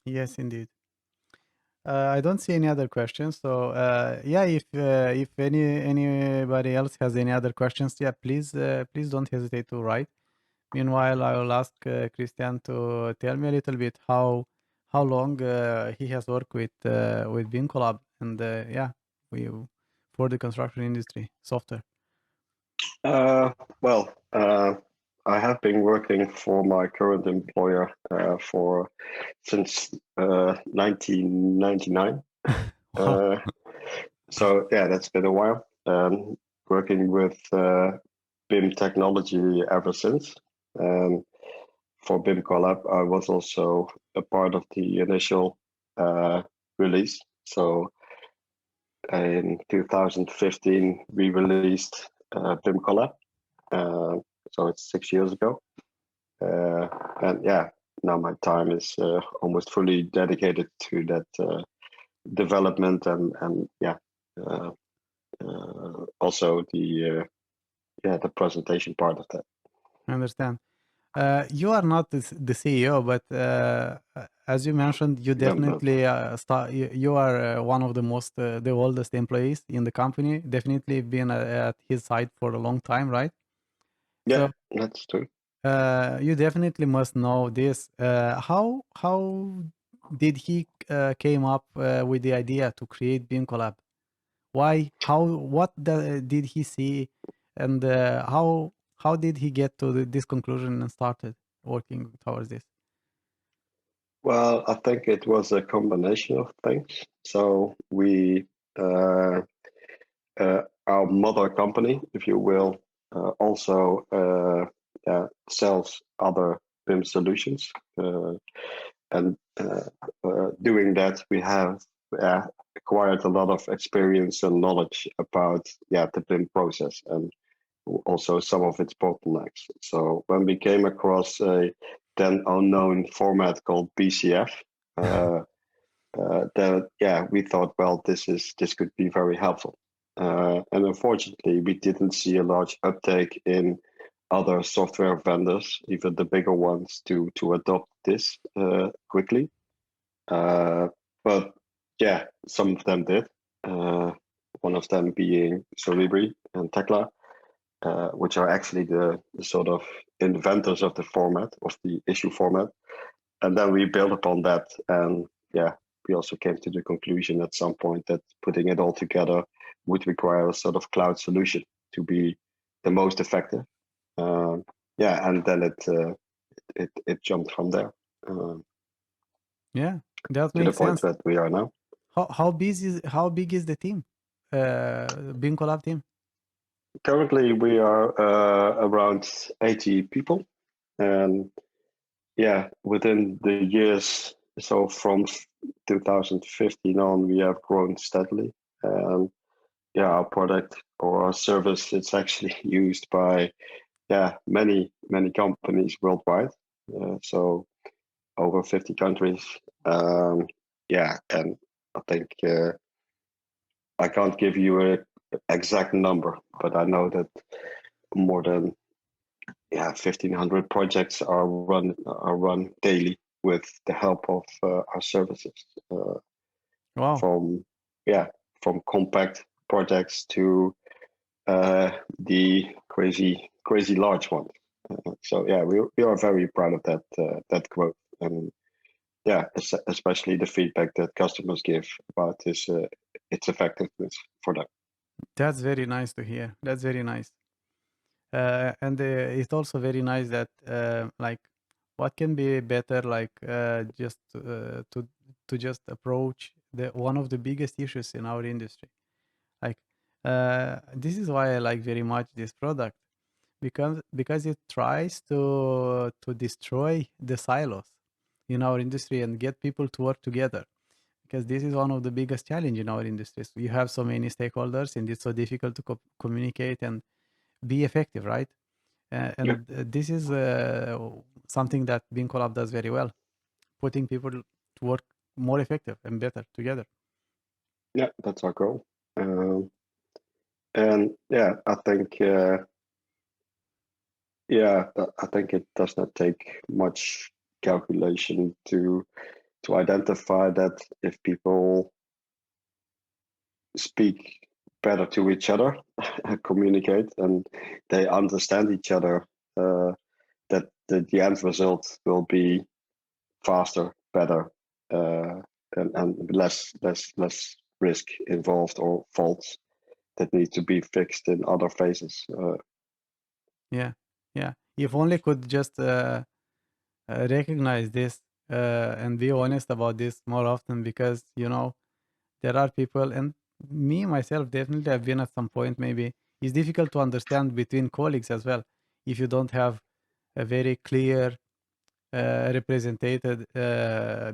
Yes, indeed. I don't see any other questions. So if anybody else has any other questions, please don't hesitate to write. Meanwhile, I will ask Christian to tell me a little bit how long he has worked with BIMcollab and for the construction industry software. I have been working for my current employer since 1999. So that's been a while. Working with BIM technology ever since. For BIMcollab, I was also a part of the initial release. So in 2015, we released BIMcollab. So it's 6 years ago. Now my time is almost fully dedicated to that development and also the presentation part of that. I understand. You are not the CEO, but as you mentioned, you definitely you are one of the oldest employees in the company. Definitely been at his side for a long time, right? Yeah, so, that's true. You definitely must know this. How did he came up with the idea to create BIMcollab? Why? What did he see, and how did he get to this conclusion and started working towards this? Well, I think it was a combination of things. So we, our mother company, if you will, also sells other BIM solutions. And doing that, we have acquired a lot of experience and knowledge about the BIM process and also some of its bottlenecks. So when we came across a then unknown format called BCF, we thought, well, this could be very helpful. And unfortunately, we didn't see a large uptake in other software vendors, even the bigger ones, to adopt this quickly. But some of them did. One of them being Solibri and Tekla, which are actually the sort of inventors of the format, of the issue format. And then we built upon that, and we also came to the conclusion at some point that putting it all together would require a sort of cloud solution to be the most effective. And then it jumped from there Yeah, that to the makes point sense. that we are now. How big is the team? BIMcollab team? Currently, we are around 80 people, and within the years, so from 2015 on, we have grown steadily. Our product or our service, it's actually used by many companies worldwide. So over 50 countries. And I think I can't give you an exact number, but I know that more than 1,500 projects are run daily with the help of our services. Wow. From compact projects to the crazy large ones. We are very proud of that growth, and especially the feedback that customers give about its effectiveness for them. That's very nice to hear. That's very nice. And it's also very nice that like what can be better like just to just approach the one of the biggest issues in our industry. Like this is why I like very much this product because it tries to destroy the silos in our industry and get people to work together, because this is one of the biggest challenge in our industries. You have so many stakeholders and it's so difficult to communicate and be effective, right? And this is something that BIMcollab does very well, putting people to work more effective and better together. Yeah, that's our goal. I think I think it does not take much calculation to identify that if people speak better to each other, communicate, and they understand each other, that the end result will be faster, better, and less risk involved or faults that need to be fixed in other phases. Yeah. If only could just recognize this and be honest about this more often, because there are people, and me myself definitely have been at some point, maybe it's difficult to understand between colleagues as well if you don't have a very clear represented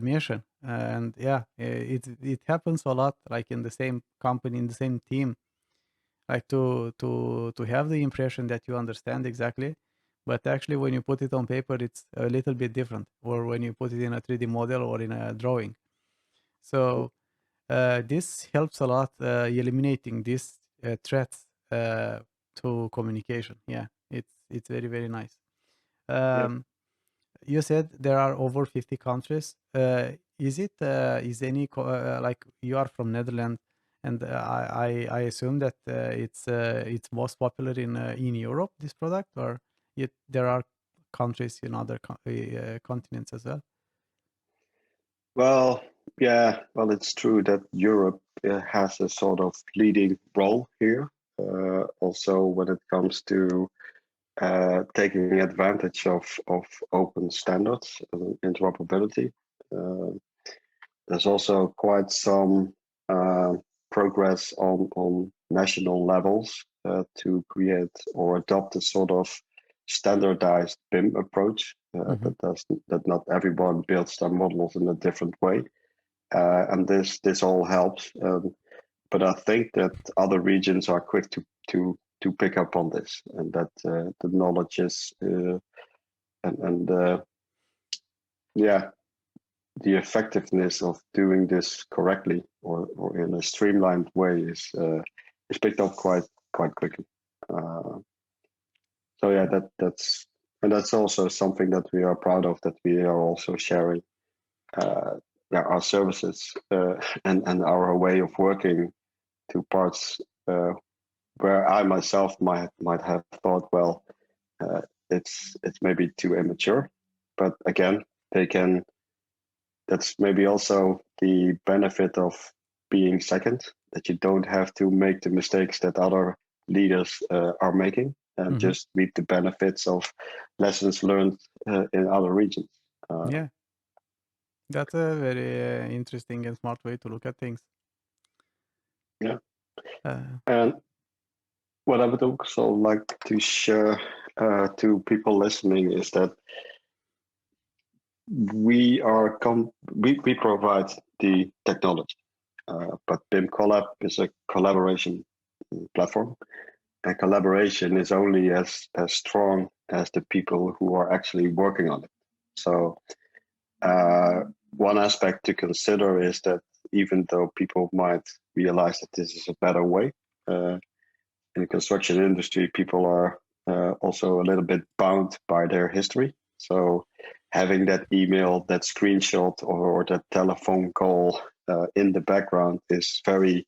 mission. And it happens a lot, like in the same company, in the same team, like to have the impression that you understand exactly, but actually when you put it on paper it's a little bit different, or when you put it in a 3D model or in a drawing. So this helps a lot eliminating these threats to communication. It's very, very nice. You said there are over 50 countries. Is any like you are from Netherlands, and I assume that it's most popular in Europe, this product, or there are countries in other continents as well? Well, it's true that Europe has a sort of leading role here. Also, when it comes to taking advantage of open standards and interoperability. There's also quite some progress on national levels to create or adopt a sort of standardized BIM approach that not everyone builds their models in a different way, and this all helps. But I think that other regions are quick to pick up on this, and that the knowledge is the effectiveness of doing this correctly or in a streamlined way is picked up quite quickly. That's also something that we are proud of, that we are also sharing our services and our way of working to parts where I myself might have thought, well, it's maybe too immature, but again, they can that's maybe also the benefit of being second, that you don't have to make the mistakes that other leaders are making, and just reap the benefits of lessons learned in other regions. Yeah, that's a very interesting and smart way to look at things. Yeah. And what I would also like to share to people listening is that we provide the technology, but BIMcollab is a collaboration platform, and collaboration is only as strong as the people who are actually working on it. So one aspect to consider is that even though people might realize that this is a better way, in the construction industry, people are also a little bit bound by their history. So having that email, that screenshot, or that telephone call in the background is very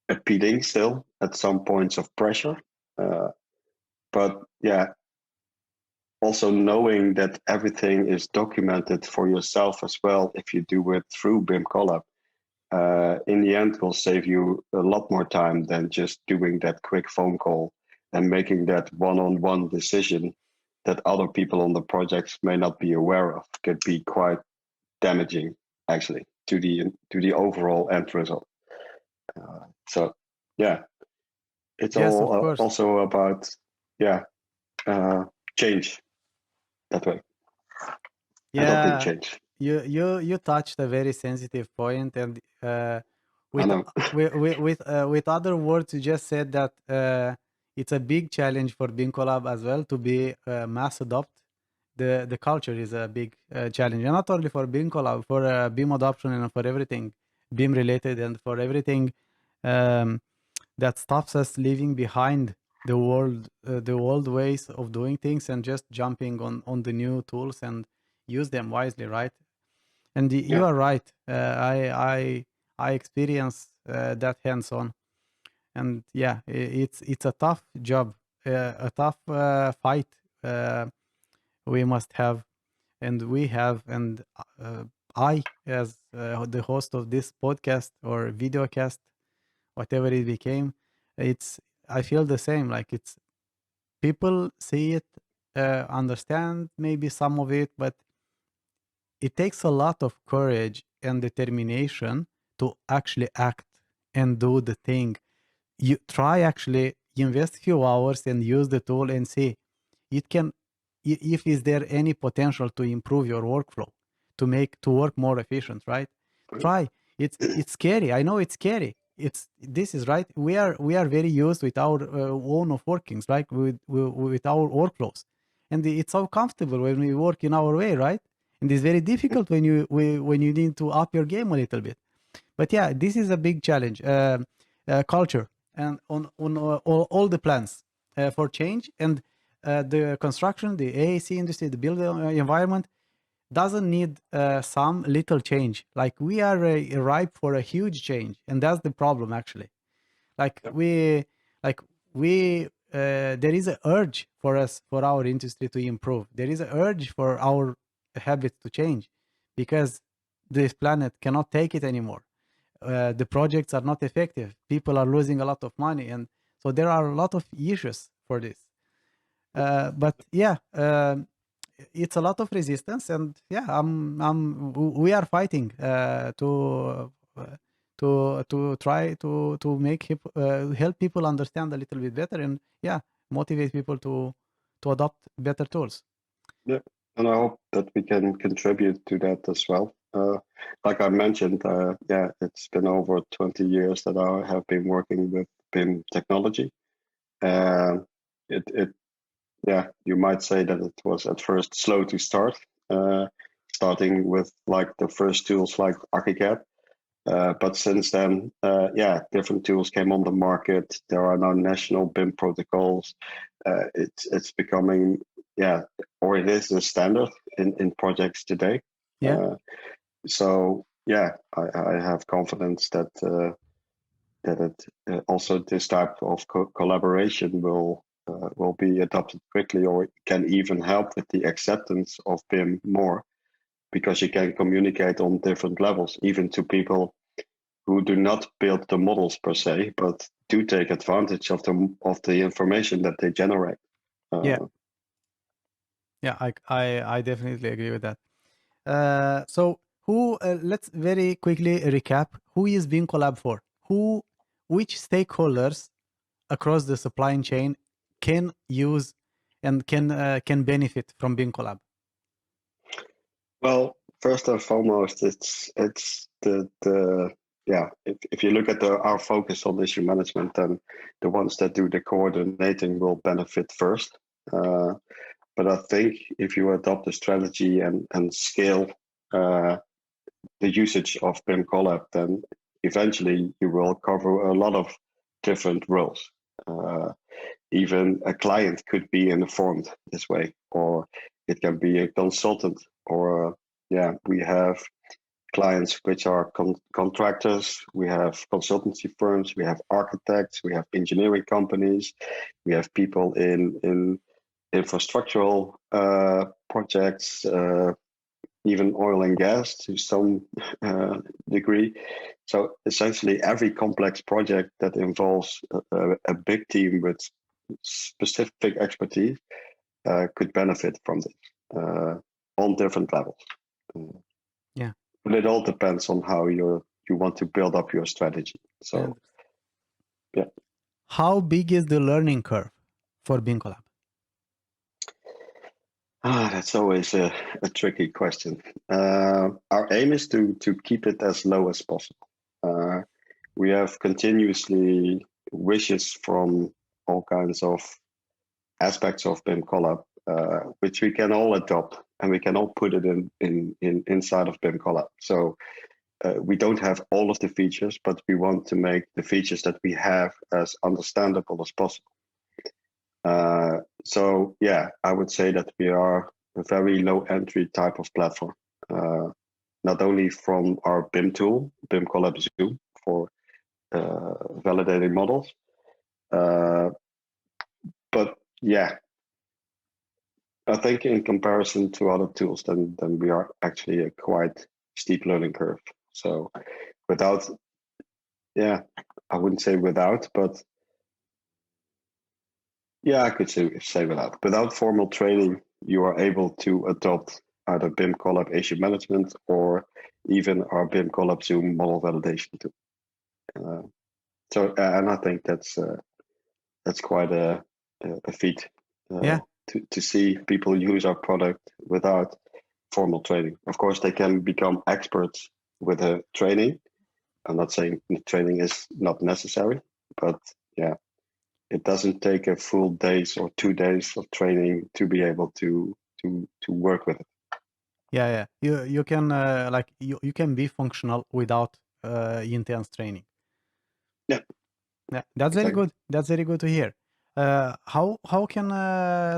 appealing still at some points of pressure. But yeah, also knowing that everything is documented for yourself as well, if you do it through BIMcollab, in the end will save you a lot more time than just doing that quick phone call and making that one-on-one decision that other people on the projects may not be aware of. Could be quite damaging, actually, to the overall end result. So yeah, it's Yes, of all course. also about change that way. Yeah, Change. you touched a very sensitive point, and with with other words, you just said that it's a big challenge for BIMcollab as well to be mass adopt. The culture is a big challenge, and not only for BIMcollab, for BIM adoption and for everything BIM related, and for everything um, that stops us leaving behind the old ways of doing things and just jumping on the new tools and use them wisely, right? And you are right. I experience that hands on, and yeah, it's a tough job, a tough fight we must have, and we have, and I, as the host of this podcast or videocast, whatever it became, it's I feel the same. Like it's people see it, understand maybe some of it, but it takes a lot of courage and determination to actually act and do the thing. You try actually invest few hours and use the tool and see it can if is there any potential to improve your workflow, to work more efficient, right? Try. It's scary. I know it's scary. This is right. We are very used with our own of workings, right? With our workflows, and it's so comfortable when we work in our way, right? And it's very difficult when you need to up your game a little bit. But yeah, this is a big challenge. Culture and on all the plans for change, and the construction, the AAC industry, the build environment doesn't need some little change. Like we are ripe for a huge change, and that's the problem actually. Like there is an urge for us, for our industry to improve. There is an urge for our habits to change, because this planet cannot take it anymore. The projects are not effective. People are losing a lot of money, and so there are a lot of issues for this. But yeah, it's a lot of resistance, and yeah, we are fighting to try to make help people understand a little bit better, and yeah, motivate people to adopt better tools. Yeah, and I hope that we can contribute to that as well. Like I mentioned, yeah, it's been over 20 years that I have been working with BIM technology. Yeah, you might say that it was at first slow to start, starting with like the first tools like Archicad. But since then, yeah, different tools came on the market. There are now national BIM protocols. It's becoming, yeah, or it is the standard in projects today. Yeah. So yeah, I have confidence that that it also this type of collaboration will be adopted quickly, or can even help with the acceptance of BIM more, because you can communicate on different levels, even to people who do not build the models per se, but do take advantage of the information that they generate. Yeah, I definitely agree with that. So let's very quickly recap. Who is BIMcollab for? Which stakeholders across the supply chain can use and can benefit from BIMcollab? Well, first and foremost, it's the yeah. If you look at our focus on issue management, then the ones that do the coordinating will benefit first. But I think if you adopt a strategy and scale the usage of BIMcollab, then eventually you will cover a lot of different roles. Even a client could be informed this way, or it can be a consultant, or we have clients which are contractors, we have consultancy firms, we have architects, we have engineering companies, we have people in infrastructural projects, even oil and gas to some degree. So essentially every complex project that involves a big team with specific expertise could benefit from this on different levels. Yeah. But it all depends on how you want to build up your strategy. So, yeah. How big is the learning curve for BIMcollab? That's always a tricky question. Our aim is to keep it as low as possible. We have continuously wishes from all kinds of aspects of BIMcollab, which we can all adopt and we can all put it in inside of BIMcollab. So we don't have all of the features, but we want to make the features that we have as understandable as possible. So yeah, I would say that we are a very low entry type of platform. Not only from our BIM tool, BIMcollab Zoom for validating models, but yeah, I think in comparison to other tools, then we are actually a quite steep learning curve. So without, I wouldn't say without, but yeah, I could say without. Without formal training, you are able to adopt either BIMcollab issue management or even our BIMcollab Zoom model validation tool. And I think that's quite a feat. To see people use our product without formal training. Of course, they can become experts with a training. I'm not saying training is not necessary, but yeah, it doesn't take a full days or 2 days of training to be able to work with it. Yeah. You can you can be functional without intense training. Yeah. That's very good. That's very good to hear. How can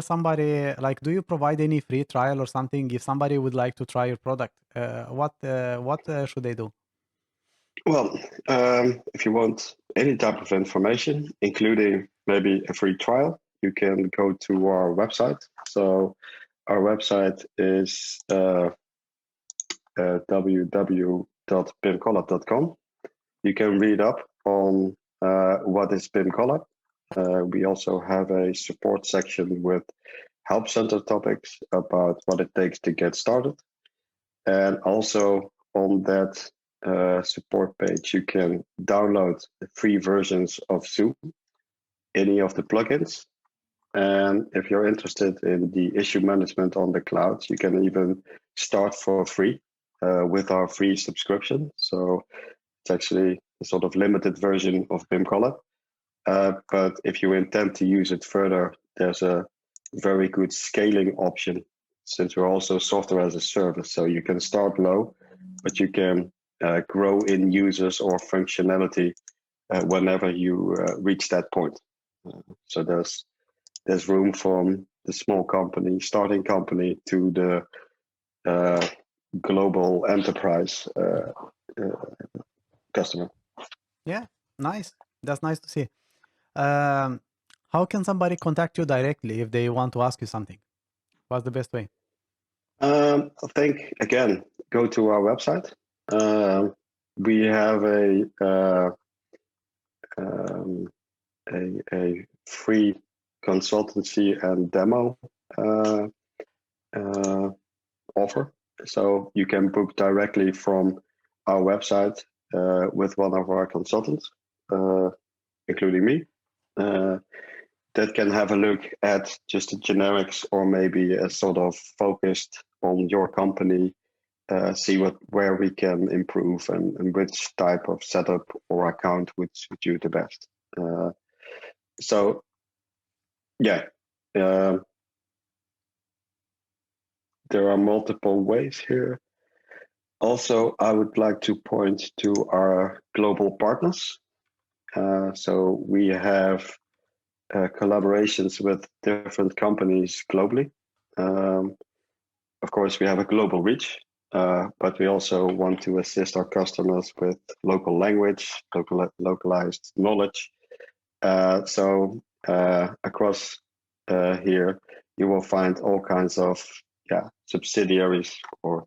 somebody, like, do you provide any free trial or something if somebody would like to try your product? What should they do? Well, if you want any type of information, including maybe a free trial, you can go to our website. So our website is www.bimcollab.com. You can read up on what is BIMcollab. We also have a support section with help center topics about what it takes to get started. And also on that support page, you can download the free versions of Zoom, any of the plugins. And if you're interested in the issue management on the cloud, you can even start for free with our free subscription. So it's actually a sort of limited version of BIMcollab. But if you intend to use it further, there's a very good scaling option since we're also software as a service. So you can start low, but you can grow in users or functionality whenever you reach that point. So there's room from the small company, starting company, to the global enterprise customer. Yeah, nice. That's nice to see. How can somebody contact you directly if they want to ask you something? What's the best way? I think again, go to our website. We have a free consultancy and demo offer, so you can book directly from our website with one of our consultants, including me. That can have a look at just the generics, or maybe a sort of focused on your company, see where we can improve and which type of setup or account would suit you the best. So yeah, there are multiple ways here. Also, I would like to point to our global partners. So we have collaborations with different companies globally. Of course, we have a global reach, but we also want to assist our customers with local language, localized knowledge. So across here, you will find all kinds of subsidiaries, or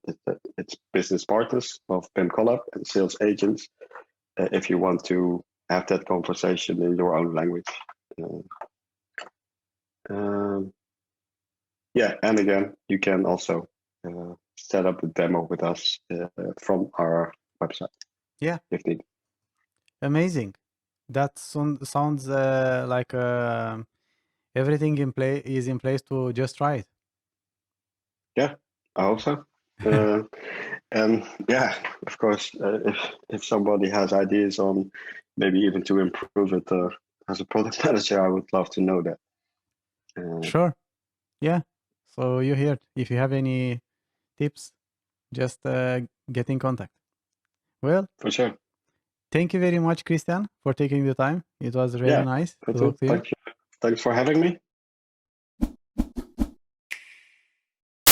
it's business partners of BIMcollab and sales agents, if you want to have that conversation in your own language. And again, you can also set up a demo with us from our website. Yeah. If needed. Amazing. That sounds like everything is in place to just try it. Yeah, I hope so. And yeah, of course, if somebody has ideas on maybe even to improve it as a product manager, I would love to know that. Sure. Yeah. So you heard. If you have any tips, just get in contact. Well, for sure. Thank you very much, Christian, for taking the time. It was really nice to talk to you. Thank you. Thanks for having me.